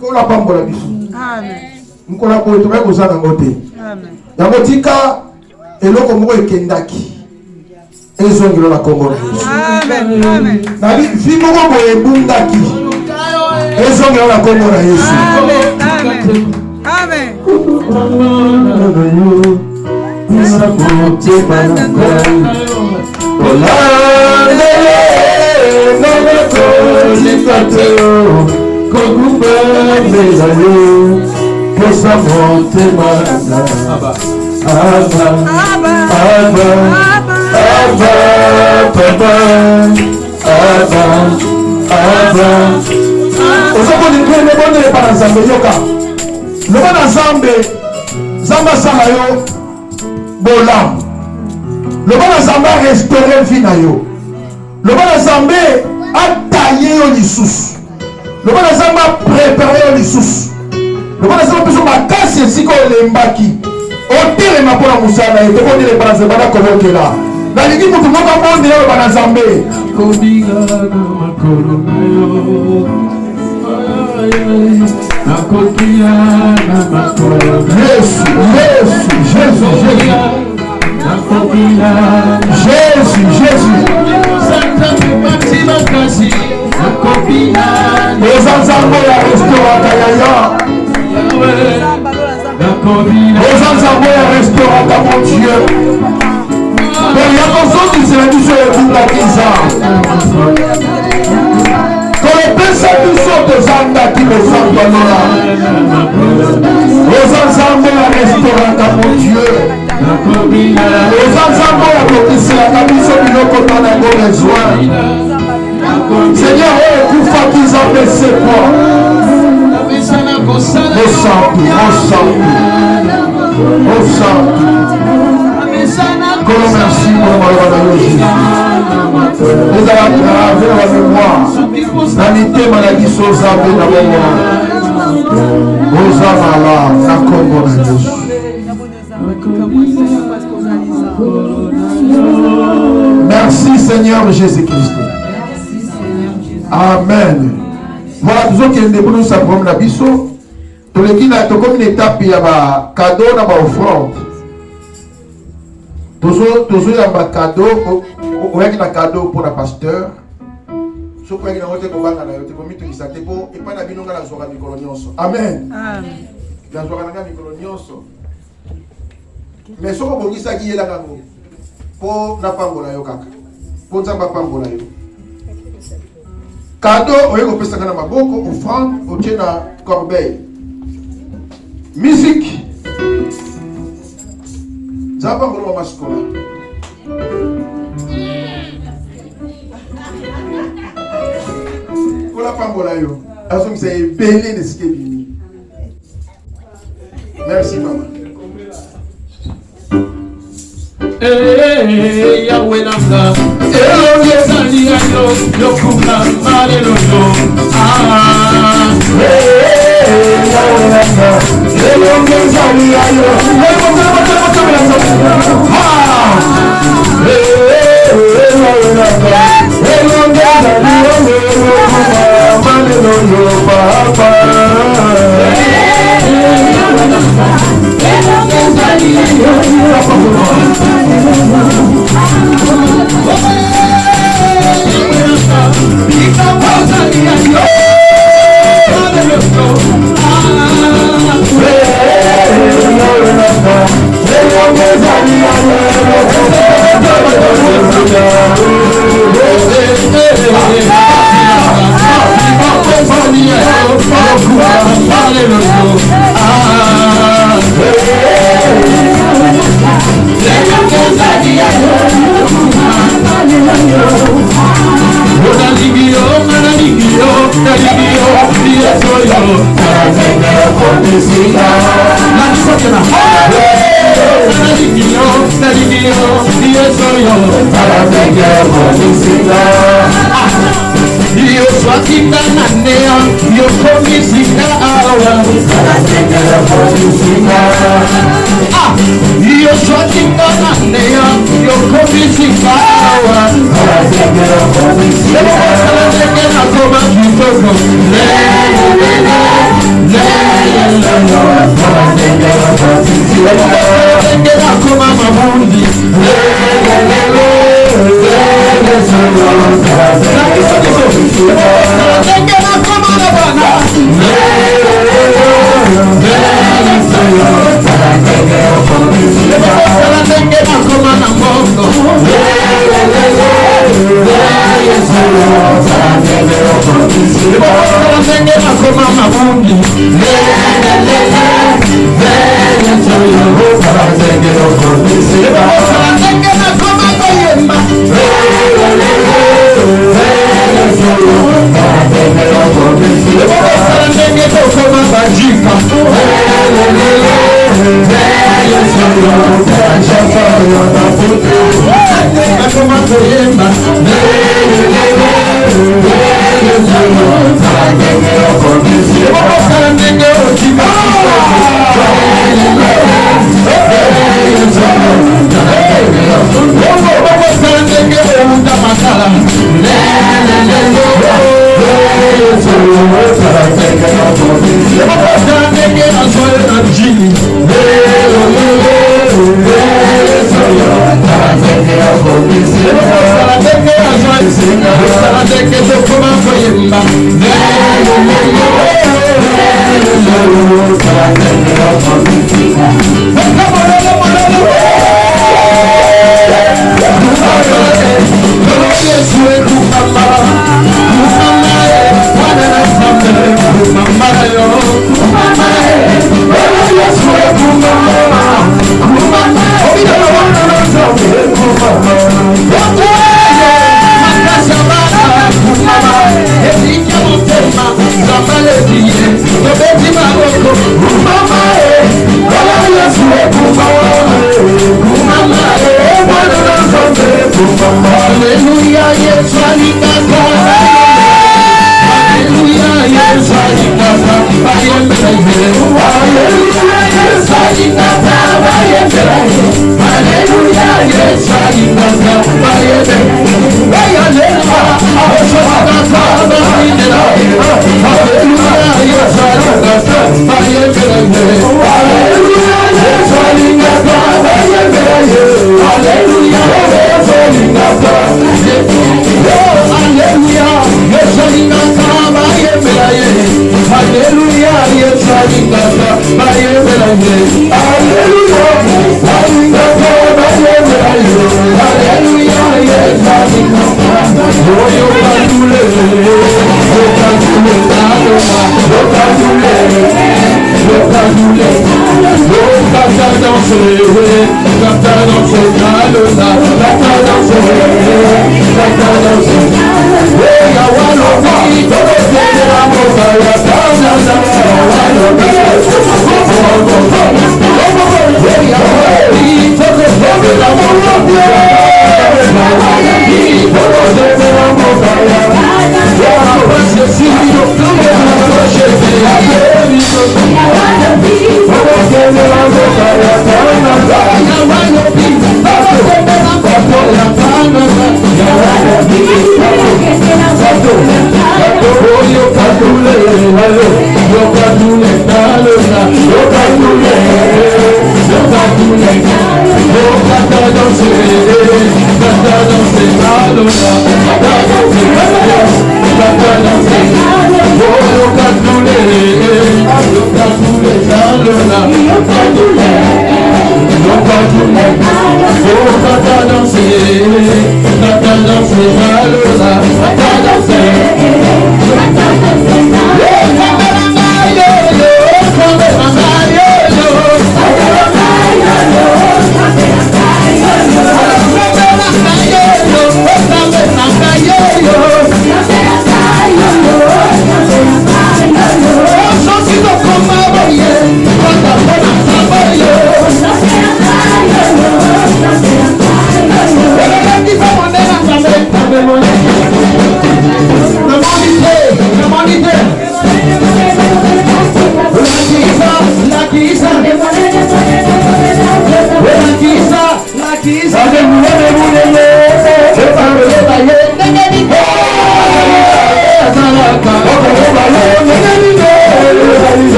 Qu'on n'a pas pour la biche. Amen. Nous collaborons avec vous à côté. Amen. Dans votre cas, et l'eau comme vous est Kendaki. Et ils ont la Congo. Amen. Amen. La vie, Fimoko est Bundaki. Et ils ont la Congo. Amen. Amen. Amen. Le bon Zambé a restauré le vie. Le bon Zambé a taillé au Lissous. Le bon ensemble a préparé les sous. Le bon ensemble peut se casse ici quand les mbaki. Au terme ma pour la moussala et devant les balances bana comme on est là. Dans les guides, tout le monde a monté le banazambé. Jésus. Aux ensembles la restaurant Kayaya. Aux ensembles la restaurant mon Dieu. Il y a des gens qui se rendent sur le bout de la Kiza. Quand les personnes sont des gens qui me sont donnés. Aux ensembles la restaurant mon Dieu. Aux ensembles la protection la commission du local dans les besoins. Seigneur, pour faire qu'ils en baissent quoi. Au centre. Merci pour le Jésus. Nous allons graver la mémoire. L'amitié maladie sans âme dans le monde. Aux âmes là, merci Seigneur Jésus-Christ. Amen. Voilà, tous ceux qui ont déposé sa promesse à Bisso. Tous les qui ont comme une étape, il y a un cadeau dans l'offrande. Toujours il y a un cadeau, il y a un cadeau pour le pasteur. Ce qui est un cadeau Amen. Mais ce qui est là, pour la pambola yo kaka. Pour nzamba pambola yo. Cadeau, on peut s'en aller maboko, offrande, on tient na corbeille. Musique. Nzamba pambola mascola. Pour la pambola yo. Asom c'est belé de ce qui est bini. Merci maman. Yahweh Nanga, Elohim Saliano, Yokuna, Hallelujah. Yahweh Nanga, Elohim Saliano, Yokuna, Thank you.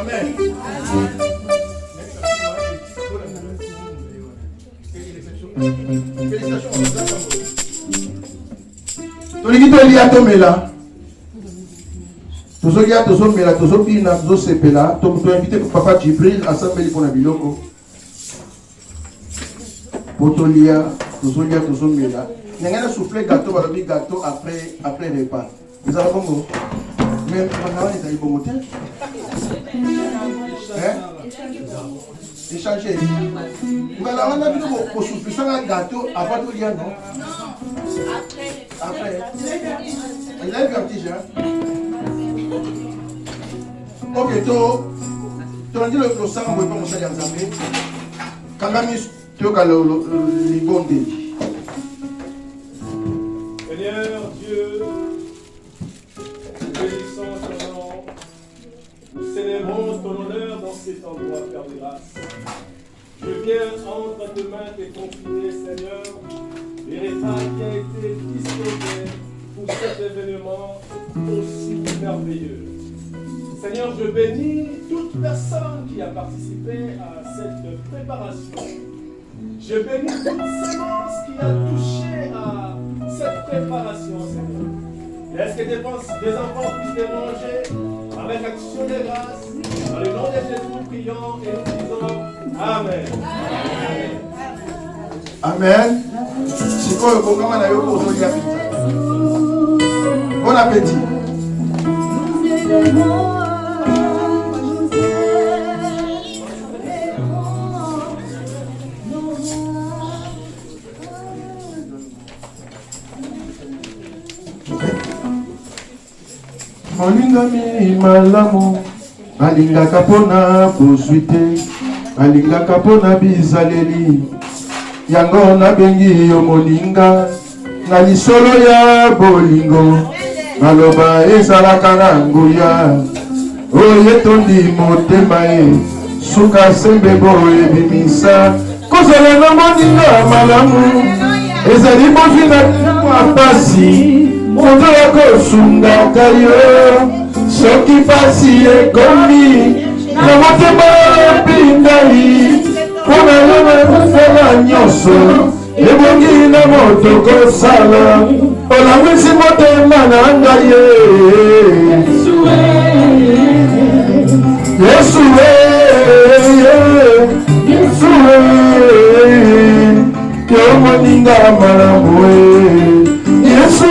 Amen. Félicitations, on va tolingi tolia tomela tozolia tozomela tozobina tozosepela toinvite papa Jibril asambeli mpona biloko po tolia tozomela ndenge na souffle gâteau balobi gâteau après repas ezala bongo mais banawana ezali bongo te échanger ngala wana bino kosoufflisanga gâteau avant tolia non après il a un vertige hein. Ok, tu as dit le sang, on ne peut pas manger les amis. Quand même, tu as le bon dé. Seigneur Dieu, nous bénissons ton nom. Nous célébrons ton honneur dans cet endroit, Père de grâce. Je viens entre tes mains te confier, Seigneur, les repas qui a été disposé pour cet événement aussi merveilleux. Seigneur, je bénis toute personne qui a participé à cette préparation. Je bénis toute sémence qui a touché à cette préparation, Seigneur. Laisse que des enfants puissent les manger avec action de grâce. Dans le nom de Jésus, nous prions et nous disons Amen. Amen. C'est quoi le programme à la bon appétit. Molingami malamu alingaka mpona bozwi te alingaka mpona bizaleli yango nabengi yo molinga na lisolo ya bolingo maloba ezalaka na nguya oyo etondi motema ye suka sembe boye bimisa kozala na moninga malamu ezali bozwi na pasi moto yakosungaka yo soki pasi ekomi na motema pindai mpona yo nakosala nyonso ebongi na moto kosala olangwisi motema na ngai ye Yesu yo moninga malamu Yesu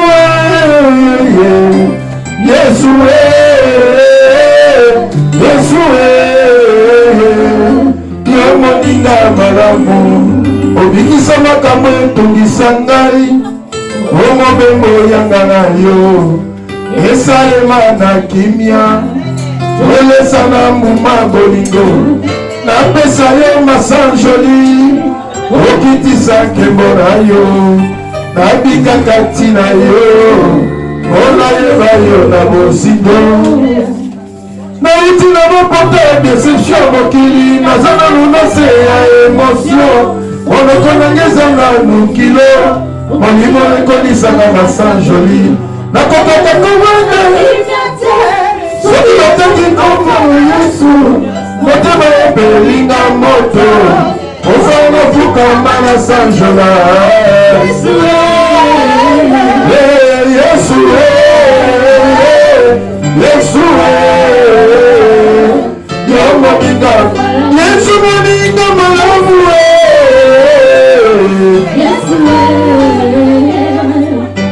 yo moninga malamu obikisa makambo etungisa ngai omobembo yanga na yo esalema na kimia olesa na mbuma bolingo napesa yo masanjoli okitisa nkembo na yo nabikaka ntina yo olayeba yo na bozindo nauti na mopoto ya deception mokili naza na lunase ya emotio monoko nange ezanga nukilo molimo ekonisaka masanjoli nakokaka komanda soki otangi nkombo Yesu motema epelinga moto ozanga fukamba na sanjola Yesu yo moninga Yesu moninga malamu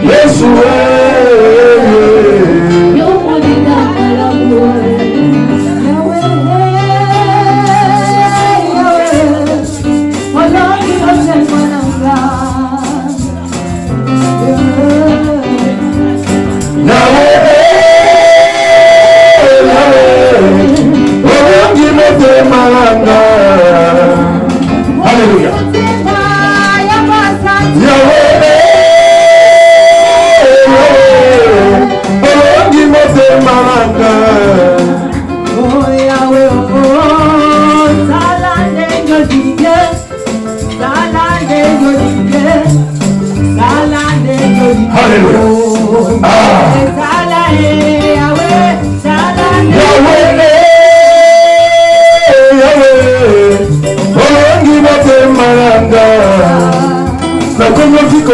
Yesu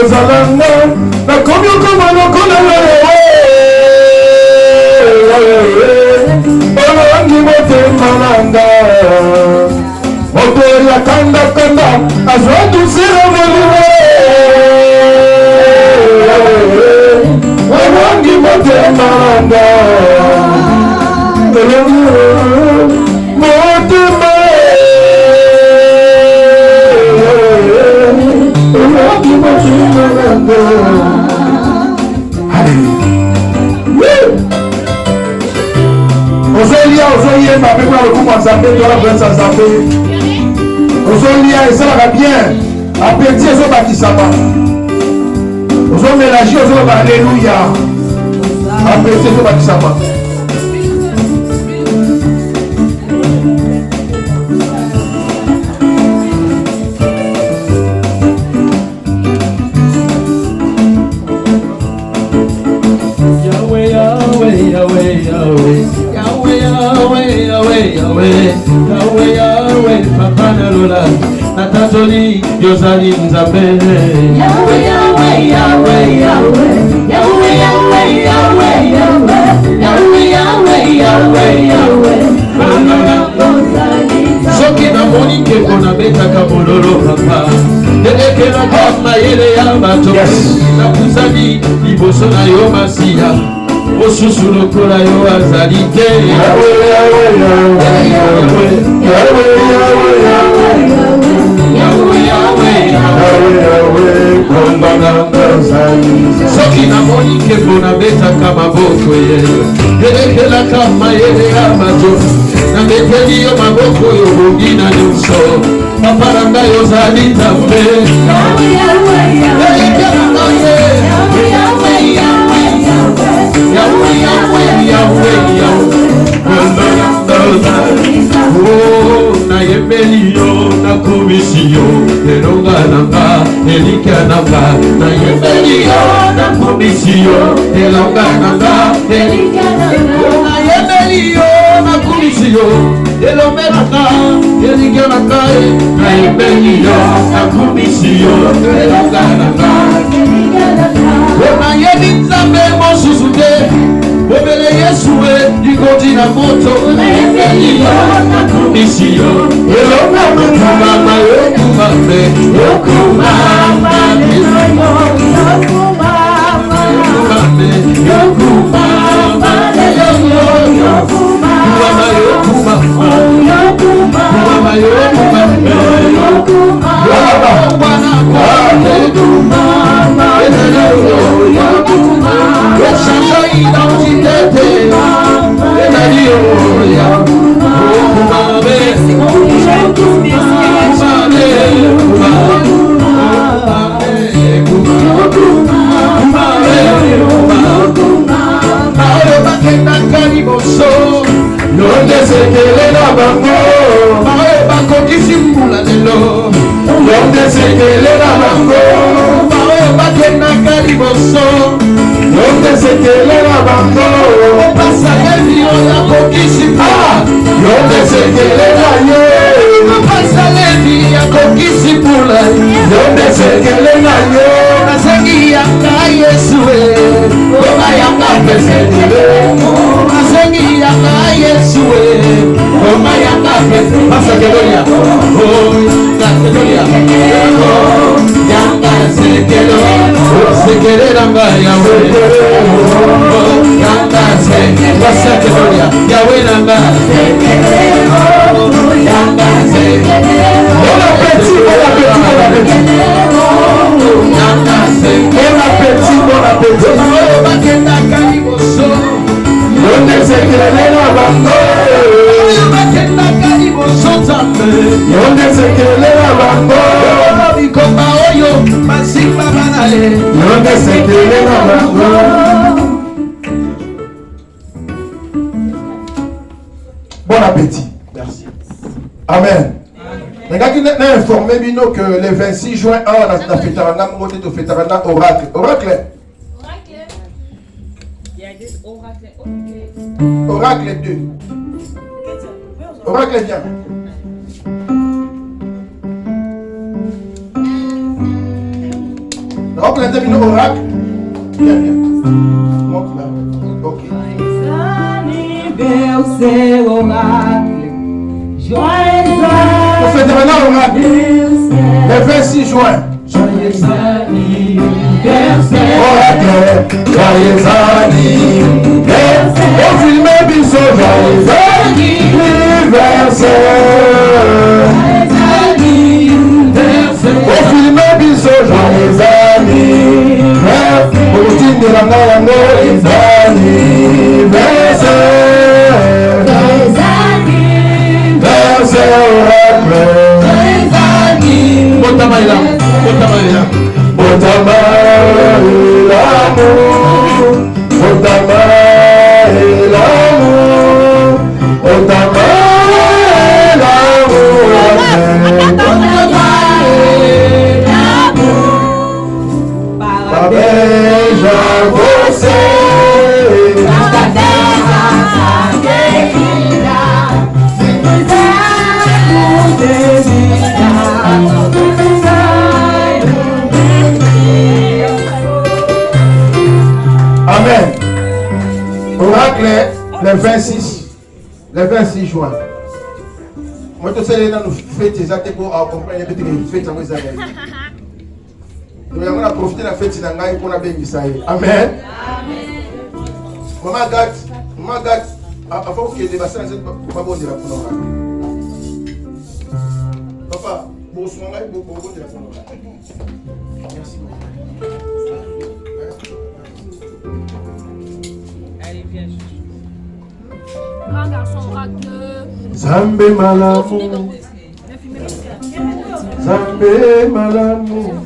ozalanga nakomi okoma lokola olangi motema nanga moto ya kanda azwa dusira molimo olangi motema nanga motema ozolia ozoyemba mpe mpona lokumu nzambe tola prince nzambe ozolia esalaka bien apeti ezobakisama ozomélange ozoloba alleluya apeti ezobakisama Yahweh, Papa Nalola, Natatoli, Yosali Nzambe. Yahweh, Yahweh, Yahweh, Yahweh, Yahweh, Yahweh, Yahweh, Yahweh, Yahweh, Yahweh, Yahweh, Yahweh. Soki na moni ke kona beta kabololo papa. Deleke na kama yele ya bato. Na kusani liboso na yo masia. Osusu lokola yo azali te. Yahweh, Yahweh, Yahweh, Yahweh, Yahweh, Yahweh, Yahweh, Yahweh, Yahweh, soki na moni ke bona betaka maboko ye elekelaka mayele ya bato na beteli yo maboko yo bongi na nyonso papa na ngai ozali nzambe nayembeli yo nakomisi yo elonga nanga elika nanga nayembeli yo nakomisi yo elonga nanga elika nanga nayembeli yo nakomisi yo elombe nanga elika nanga nayembeli yo nakomisi yo elonga nanga nayebi nzambe mosusu te obele yesue dikoti na moto nayembeli yo nakomisi yo elonga nanga yokumame yokumama yokumame yokumama yokumama Sekele na bango bakokisi mbula lelo yonde sekele na bango bakendaka liboso yonde sekele na bango basaleli oyo akokisi mbula yonde sekele na ye basaleli akokisi mbula yonde sekele na ye nasengi yanga yesu oba yanga pesekele nasengi yanga yesu oma yanga pesekele masakelonia masakelonia yanga sekelo sekele nanga yawe yanga sekelo masakelonia yawe nanga yanga sekelo bon appétit bon appétit yanga sekelo bon appétit bon appétit bakenda kaliboso yonde sekele na bango bakenda kaliboso tambe yonde sekele na bango bikomba oyo masimba banale yonde sekele na bango. Bon appétit. Merci. Amen. Regarde, nous avons informé que le 26 juin, on a fait un oracle. Oracle. Oracle 2. Oracle bien. Ok, la termine oracle. Viens, viens. Monte là. Ok. Anniversaire oracle. Joyeux On fait maintenant oracle. Le 26 juin. Joyeux anniversaire. Oracle. Joyeux anniversaire. On filme biso. Joyeux anniversaire. On filme biso. Joyeux anniversaire. On tinde la yango. Joyeux anniversaire. Botamaïla, Botamaïla, Botamaïla, Botamaïla, Amen. Oracle le 26 juin. Moi, je sais que nous fêtons les actes pour accompagner les fêtes en Israël. Nous avons profité de la fête de Nangaï pour la bénédiction. Amen. Maman Gat, avant que les bassins ne soient pas de la pour papa, bon soin, bon de la pour merci beaucoup. Allez, viens. Grand garçon oracle. Zambé malamu. Zambé malamu.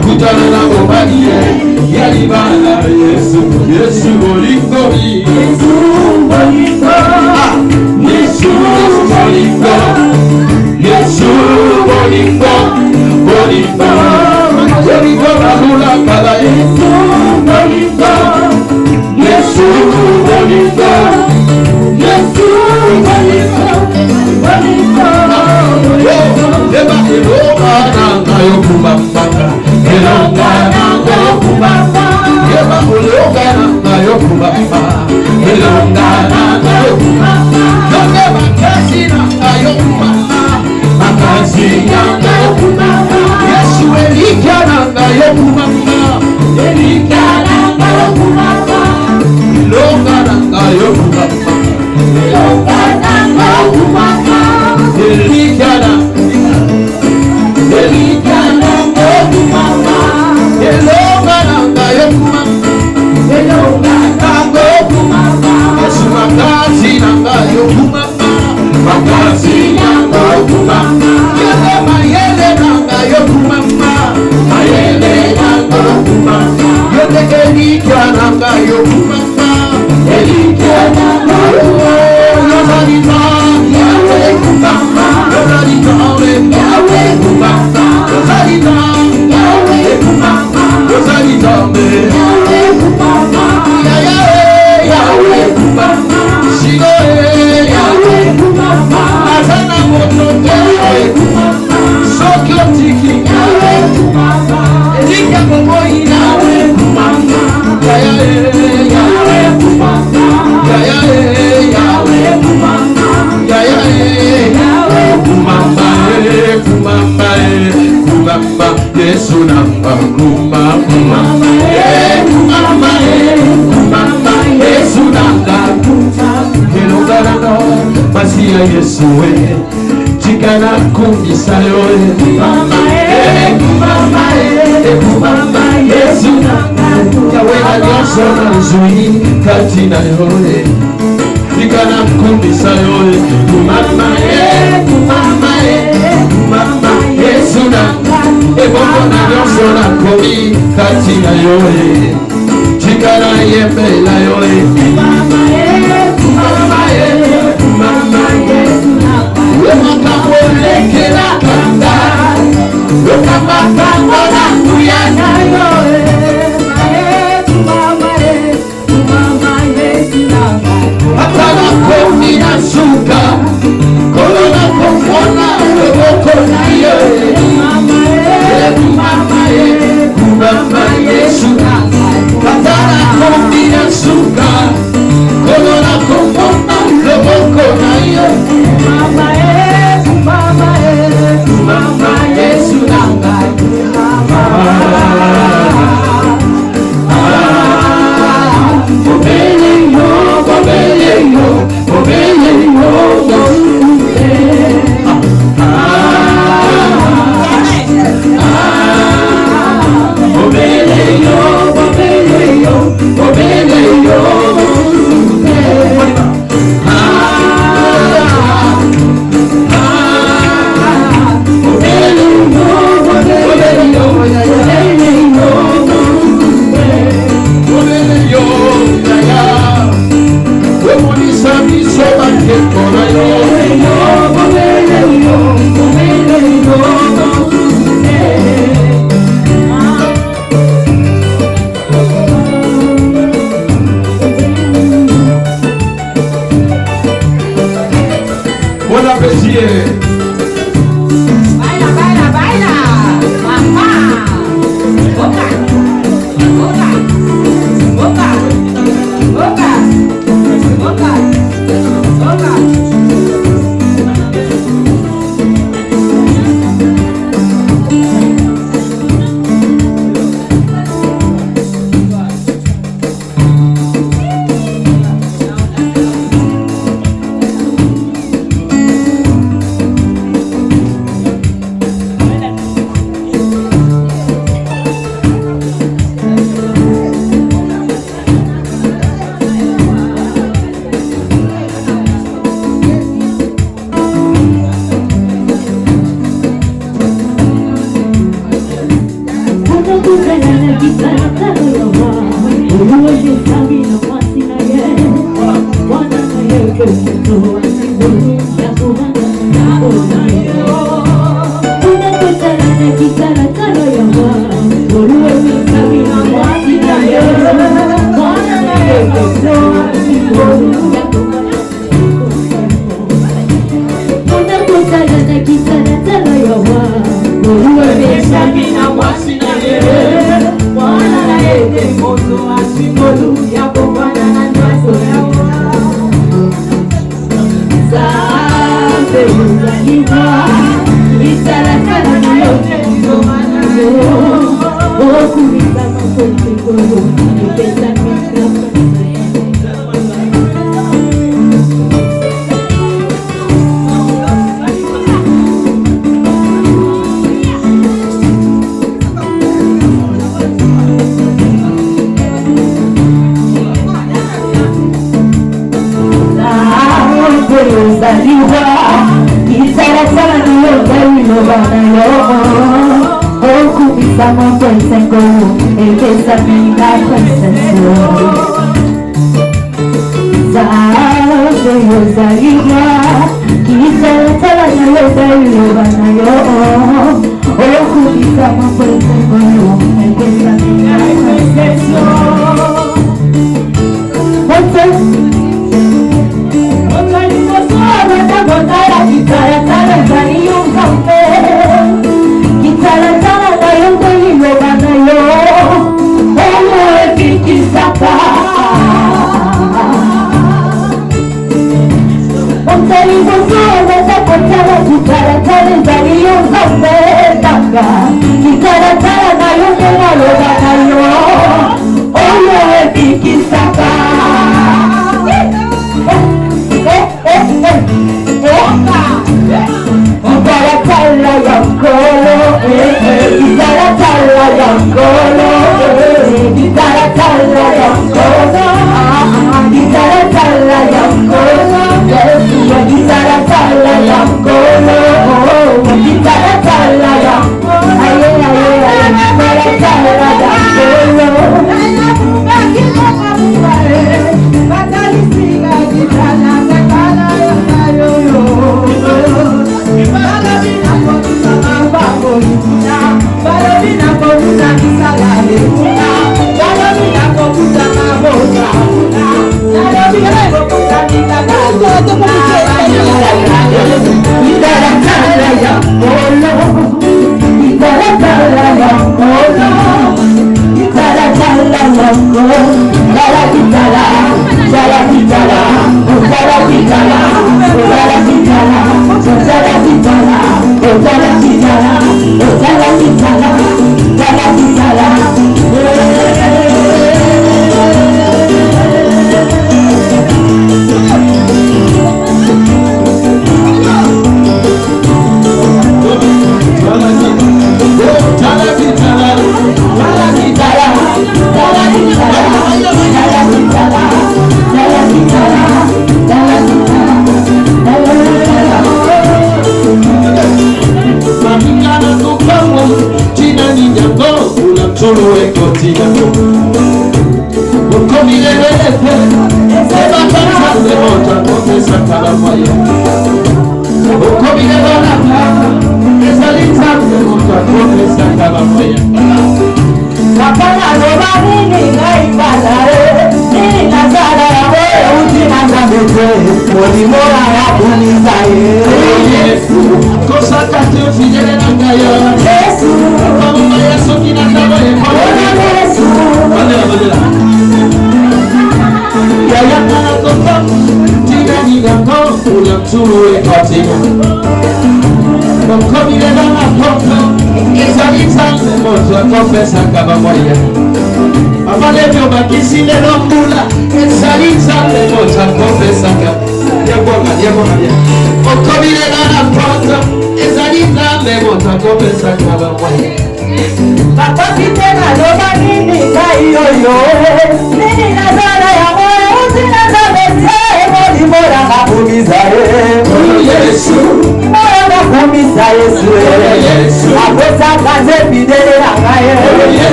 Nakutana na Obadiye, Yalibana Yesu, Yesu Bolingo, Yesu Bolingo, Yesu Bolingo, Yesu Bolingo, Bolingo, Bolingo Bahula Kala, Yesu Bolingo, Yesu Bolingo, Yesu Bolingo, Bolingo, Eba Eloga Nanga Yokumamba, Eloga Nanga Yokumamba, Eba Eloga Nanga Yokumamba, Eloga Nanga Yokumamba, Yoga Kasi Nanga Yokumamba, Makasi Nanga Yokumamba, Yesu Elika Nanga Yokumamba, Elika Nanga Yokumamba, Eloga Nanga Yokumamba, Eloga Nanga Yokumamba, Elika Nanga Yesu namba kumamba, Yesu namba kumamba, Masia Yesu we, chikana kumbisa yoe, kumamba, Yesu namba, yawe alioso na zui katina yoe, chikana kumbisa yoe, kumamba, Yesu namba, ebongo na nyonso na komi katina yoe, chikana yembe la yoe, Wemakamolekela kanda, Wekamakamo na kuyana yoe, Atala komi na suka, Kolona kofona, Weboko na yoe, Kumama Yesu, Atala komi na suka, Kolona kofona, Weboko na yoe,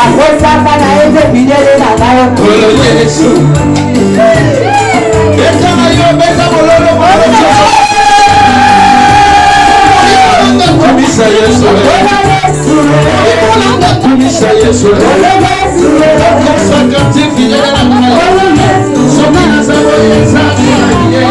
Akosa Yesu. Beta yo, beta mololo, tumisa Yesu. Tumisa Yesu. Consacratif il est là. Somina zaboye zaboye.